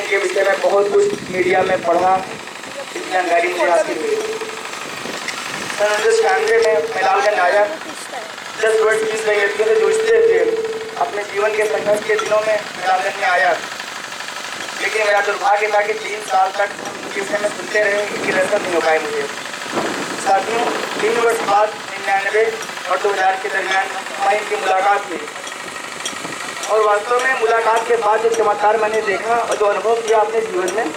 इनके विषय में बहुत कुछ मीडिया में पढ़ा, इतनी जानकारी मुझे हासिल हुई। सन 1996 में मैं लालगंज आया। 10 वर्ष की व्यक्तियों से जूझते थे अपने जीवन के संघर्ष के दिनों में मैं लालगंज में आया, लेकिन मेरा दुर्भाग्य था कि 3 साल तक उनके विषय में सुनते रहे, इनकी रसद नहीं हो पाई मुझे। साथियों, 3 वर्ष बाद 99 और 2000 के दरमियान हमारी इनकी मुलाकात हुई और वास्तव में मुलाकात के बाद जो चमत्कार मैंने देखा और जो अनुभव किया अपने जीवन में,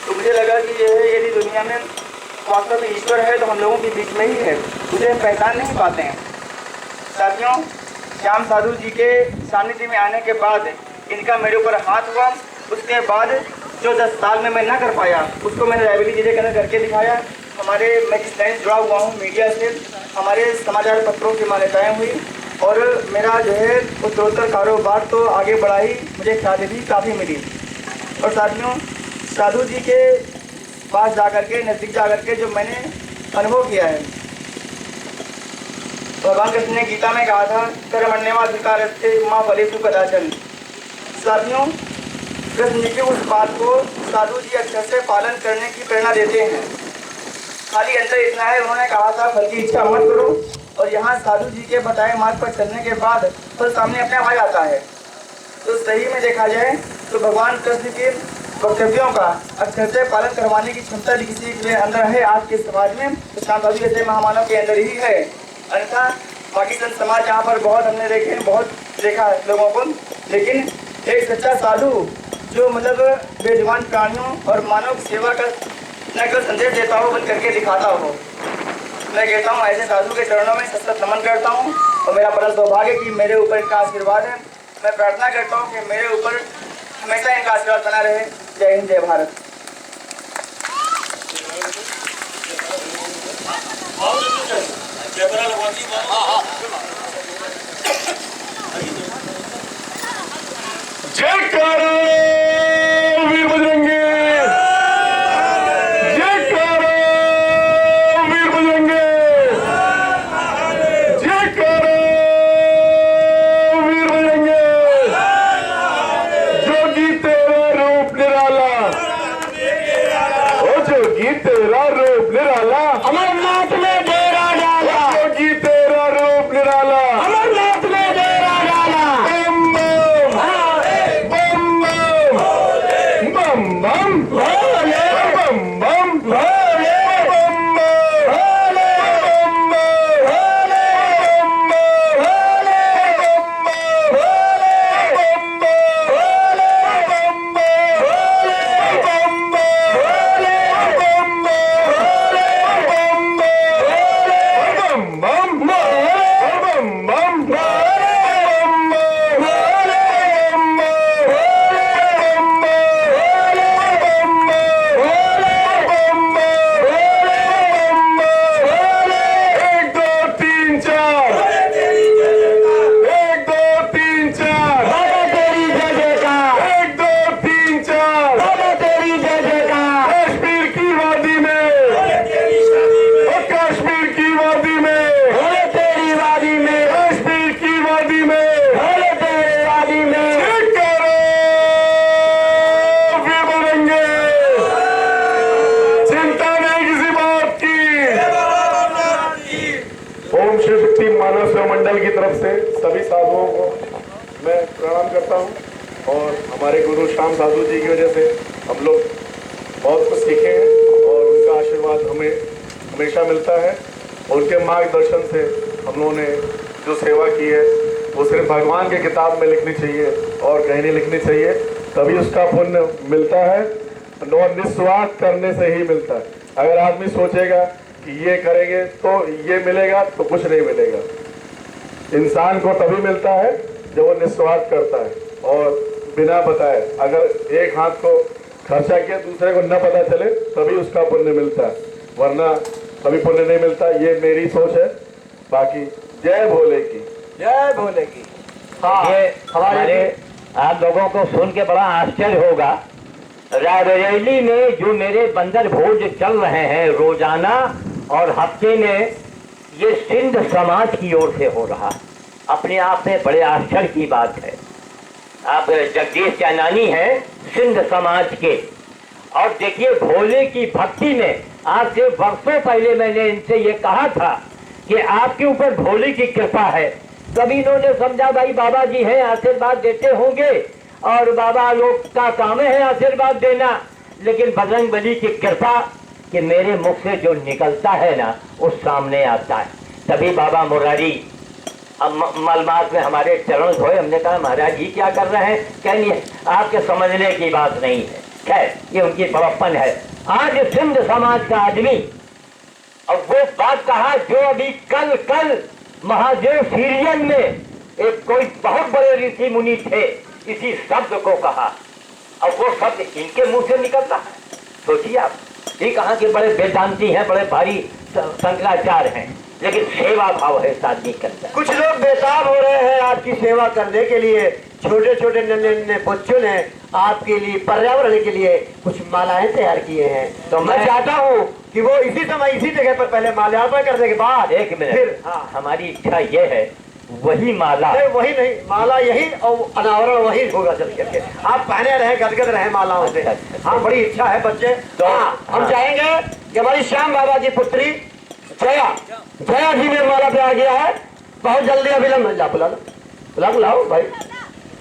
तो मुझे लगा कि यह यदि दुनिया में वास्तव में ईश्वर है तो हम लोगों के बीच में ही है, उसे हम पहचान नहीं पाते हैं। साथियों, श्याम साधु जी के सानिध्य में आने के बाद इनका मेरे ऊपर हाथ हुआ। उसके बाद जो 10 साल में मैं ना कर पाया उसको मैंने रेबिलिटेशन करके दिखाया। हमारे मैं जिस लाइन जुड़ा हुआ हूँ मीडिया से, हमारे समाचार पत्रों की मान्यताएँ हुई और मेरा जो है उत्तरोत्तर कारोबार तो आगे बढ़ा ही, मुझे ख्याति भी काफ़ी मिली। और साथियों, साधु जी के पास जाकर के, नज़दीक जाकर के जो मैंने अनुभव किया है, भगवान कृष्ण ने गीता में कहा था, कर्मण्येवाधिकारस्ते मा फलेषु कदाचन। साथियों, कृष्ण जी की उस बात को साधु जी अक्षर से पालन करने की प्रेरणा देते हैं। खाली अंतर इतना है, उन्होंने कहा था फल की इच्छा मत करो, और यहाँ साधु जी के बताए मार्ग पर चलने के बाद फल सामने अपने आ जाता है। तो सही में देखा जाए तो भगवान कृष्ण के वक्तव्यों का अक्षर से पालन करवाने की क्षमता किसी के अंदर है आज के समाज में, तो श्याम साधु जैसे महामानव के अंदर ही है। अन्यथा बाकी संत समाज यहाँ पर बहुत हमने देखे, बहुत देखा लोगों को, लेकिन एक सच्चा साधु जो मतलब बेजुबान प्राणियों और मानव की सेवा का न केवल संदेश देता हो बल्कि करके दिखाता हो, मैं कहता हूँ ऐसे साधु के चरणों में सतत नमन करता हूँ। और मेरा बड़ा सौभाग्य कि मेरे ऊपर इनका आशीर्वाद है। मैं प्रार्थना करता हूँ कि मेरे ऊपर हमेशा इनका आशीर्वाद बना रहे। जय हिंद, जय भारत। जयकारा वीर बजरंगी, जयकारा वीर बजरंगी, जयकारा वीर बजरंगी। जोगी तेरा रूप निराला, ओ जोगी तेरा रूप निराला, अमरनाथ में डेरा डाला। जोगी तेरा रूप निराला, अमरनाथ में डेरा डाला। बम बम भोले, बम बम भोले, बम बम भोले, बम भोले, बम भोले, बम भोले, बम भोले, बम भोले, बम भोले, बम भोले, बम बम भोले, बम बम भोले, बम भोले, बम मंडल की तरफ से सभी साधुओं को मैं प्रणाम करता हूं। और हमारे गुरु श्याम साधु जी की वजह से हम लोग बहुत कुछ सीखे हैं और उनका आशीर्वाद हमें हमेशा मिलता है। उनके मार्गदर्शन से हम लोगों ने जो सेवा की है वो सिर्फ भगवान के किताब में लिखनी चाहिए और कहीं नहीं लिखनी चाहिए, तभी उसका पुण्य मिलता है। और निस्वार्थ करने से ही मिलता है। अगर आदमी सोचेगा कि ये करेंगे तो ये मिलेगा, तो कुछ नहीं मिलेगा। इंसान को तभी मिलता है जब वो निस्वार्थ करता है और बिना बताए। अगर एक हाथ को खर्चा किया दूसरे को न पता चले तभी उसका पुण्य मिलता है, वरना कभी पुण्य नहीं मिलता। ये मेरी सोच है। बाकी जय भोले की, जय भोले की। हाँ, ये हमारे आप लोगों को सुन के बड़ा आश्चर्य होगा। रायबरेली में जो मेरे बंदर भोज चल रहे हैं रोजाना और हफ्ते में, ये सिंध समाज की ओर से हो रहा। अपने आप में बड़े आश्चर्य की बात है। आप जगदीश चांदानी हैं सिंध समाज के, और देखिए भोले की भक्ति में आज से वर्षों पहले मैंने इनसे ये कहा था कि आपके ऊपर भोले की कृपा है। तभी इन्होंने समझा भाई बाबा जी हैं, आशीर्वाद देते होंगे और बाबा लोग का काम है आशीर्वाद देना। लेकिन बजरंग बली की कृपा कि मेरे मुख से जो निकलता है ना वो सामने आता है। तभी बाबा मुरारी मलमात में हमारे चरण धोए। हमने कहा महाराज जी क्या कर रहे हैं? कहेंगे आपके समझने की बात नहीं है। खैर ये उनकी बड़प्पन है। आज सिंध समाज का आदमी और वो बात कहा जो अभी कल महादेव सीरियल में एक कोई बहुत बड़े ऋषि मुनि थे, इसी शब्द को कहा और वो शब्द इनके मुंह से निकलता है। सोचिए आप, ये कहा कि बड़े वेदांती हैं, बड़े भारी शंकराचार्य हैं, लेकिन सेवा भाव है इस आदमी के अंदर। कुछ लोग बेताब हो रहे हैं आपकी सेवा करने के लिए। छोटे छोटे नन्हे बच्चों ने आपके लिए पर्यावरण के लिए कुछ मालाएं तैयार किए हैं। तो मैं चाहता हूँ कि वो इसी समय इसी जगह पर पहले माल्यार्पण करने के बाद एक मिनट, फिर हाँ, हमारी इच्छा ये है वही माला नहीं वही नहीं, माला यही और अनावरण वही होगा चल करके। आप पहने रहे गदगद रहे मालाओं से। अच्छा। हाँ बड़ी इच्छा है बच्चे। तो हम हाँ। चाहेंगे कि हमारी श्याम बाबा की पुत्री जया जी में माला पे आ गया है। बहुत जल्दी अभिलंब बुलाओ भाई,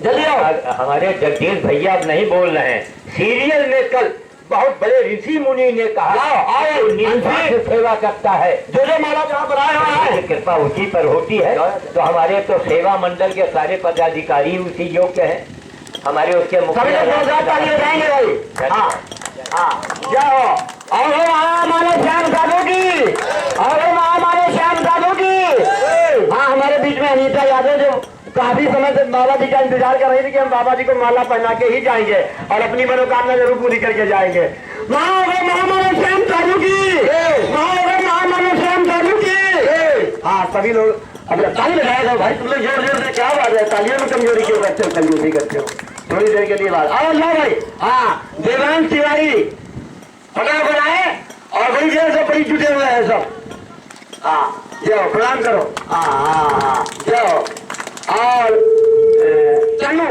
जल्दी आओ। हमारे जगदीश भैया अब नहीं बोल रहे हैं। सीरियल में कल बहुत बड़े ऋषि मुनि ने कहा आओ, जो निष्ठा से सेवा करता है, जो माला जहाँ पर आया हुआ है कृपा उसी पर होती है। तो हमारे तो सेवा मंडल के सारे पदाधिकारी उसी योग्य हैं। हमारे उसके सभी लोग जोरदार ताली बजाएंगे भाई। हाँ हाँ, जय हो। और महामानव श्याम साधु की, और महामानव श्याम साधु की। हाँ हमारे बीच में अनीता यादव जो काफी समय से बाबा जी का इंतजार कर रही थी कि हम बाबा जी को माला पहना के ही जाएंगे और अपनी मनोकामना जरूर पूरी करके जाएंगे। महामानव श्याम साधु की, महामानव श्याम साधु की। हाँ सभी लोग अब ताली बजाएगा भाई। तुम लोग जोर जोर से क्या बात है, तालियों में कमजोरी क्यों करते हो? कंजूसी करते हो थोड़ी देर के लिए बात। आओ लो भाई। हाँ देवांश तिवारी पता बनाए और बड़ी देर से बड़ी जुटे हुए हैं सब। हाँ जाओ प्रणाम करो। हाँ हाँ हाँ जाओ। और तनु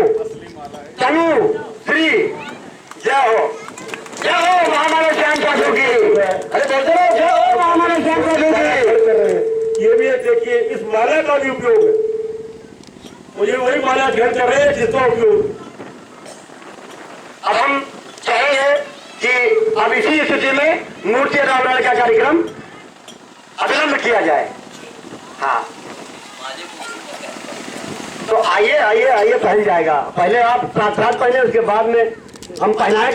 श्री जय हो महामानव श्याम साधु की। अरे बोलते रहो जय हो महामानव श्याम साधु की। ये भी है, देखिए इस माला का भी उपयोग है। मुझे वही माला घर कर रहे हैं जिसका उपयोग। अब हम चाहेंगे कि अब इसी स्थिति में मूर्ति अनावरण का कार्यक्रम अविलंब किया जाए। हाँ तो आइए आइए आइए पहन जाएगा। पहले आप साथ साथ पहने, उसके बाद में हम पहनाए।